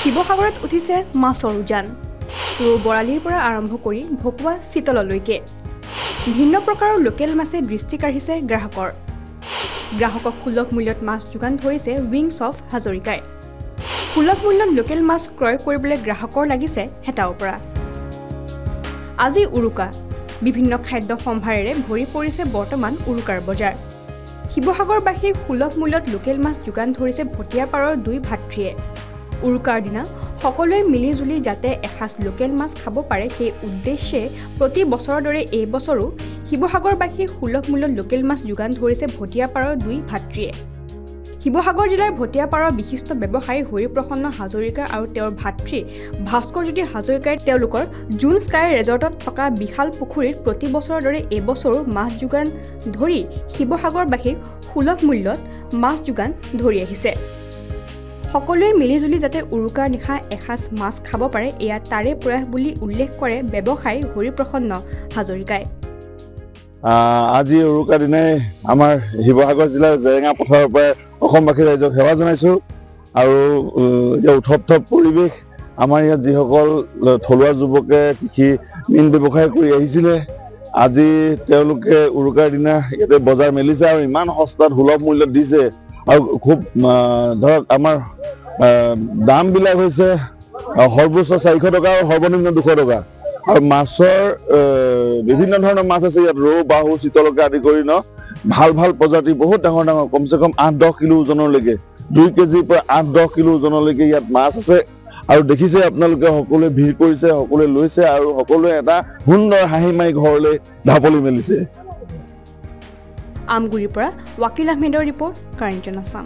শিৱসাগৰত উঠিছে মাছৰ উজান ৰৌ বৰালিৰ পৰা আৰম্ভ কৰি ভকুৱা চিতললৈকে ভিন্ন প্ৰকাৰৰ লোকেল মাছে দৃষ্টি কাঢ়িছে গ্ৰাহকক সুলভ মূল্যত মাছ যোগান ধৰিছে উইংছ অফ হাজৰিকাই সুলভ মূল্যত লোকেল মাছ ক্ৰয় কৰিবলৈ গ্ৰাহকৰ লাগিছে হেতাও পৰা আজি উৰুকা বিভিন্ন খাদ্য সম্ভাৰেৰে ভৰি পৰিছে বৰ্তমান উৰুকাৰ বজাৰ শিৱসাগৰবাসীক সুলভ মূল্যত লোকেল মাছ যোগান ধৰিছে ভটিয়াপাৰৰ দুই ভাতৃয়ে উৰুকাৰ দিনা সকলোৱে মিলিজুলি যাতে এসাঁজ লোকেল মাছ খাব পাৰে সেই উদ্দেশ্যে প্ৰতি বছৰৰ দৰে এই বছৰো শিৱসাগৰবাসীক সুলভ মূল্যত লোকেল মাছ যোগান ধৰিছে ভটিয়াপাৰৰ দুই ভাতৃয়ে শিৱসাগৰ জিলাৰ ভটিয়াপাৰৰ বিশিষ্ট ব্যৱসায়ী হৰিপ্ৰসন্ন হাজৰিকা আৰু তেওঁৰ ভাতৃ ভাস্কৰজ্যোতি হাজৰিকাই তেওঁলোকৰ জুন স্কাই ৰেজৰ্টত থকা বিশাল পুখুৰীত প্ৰতি বছৰৰ দৰে এই বছৰো মাছ যোগান ধৰি শিৱসাগৰবাসীক সুলভ মূল্যত মাছ যোগান ধৰি আহিছে সকলোৱে মিলিজুলি যাতে উৰুকাৰ নিশা এসাঁজ মাছ খাব পাৰে এয়া তাৰে প্ৰয়াস বুলি উল্লেখ কৰে ব্যৱসায়ী হৰিপ্ৰসন্ন হাজৰিকাই আজি উৰুকাৰ দিনাই আমাৰ শিৱসাগৰ জিলাৰ জেৰেঙা পথাৰৰ পৰা অসমবাসী ৰাইজক সেৱা জনাইছোঁ আৰু এতিয়া উথপ পৰিৱেশ আমাৰ ইয়াত যিসকল থলুৱা যুৱকে কৃষি মীন ব্যৱসায় কৰি আহিছিলে আজি তেওঁলোকে উৰুকাৰ দিনা ইয়াতে বজাৰ মেলিছে আৰু ইমান সস্তাত সুলভ মূল্যত দিছে আৰু খুব ধৰক আমাৰ দামবিলাক হৈছে সৰ্বোচ্চ 400 টকা আৰু সৰ্বনিম্ন 200 টকা আৰু মাছৰ বিভিন্ন ধৰণৰ মাছ আছে ইয়াত ৰৌ বাহু চিতলকে আদি কৰি ভাল প্ৰজাতি বহুত ডাঙৰ কমচে কম 8-10 কিলো ওজনলৈকে 2 কেজিৰ পৰা 8-10 কিলো ওজনলৈকে ইয়াত মাছ আছে আৰু দেখিছে আপোনালোকে সকলোৱে ভিৰ কৰিছে সকলোৱে লৈছে আৰু সকলোৱে এটা সুন্দৰ হাঁহি মাৰি ঘৰলৈ ঢাপলি মেলিছে আমগুৰিৰ পৰা ৱাকিল আহমেদৰ ৰিপৰ্ট কাৰেণ্ট আছাম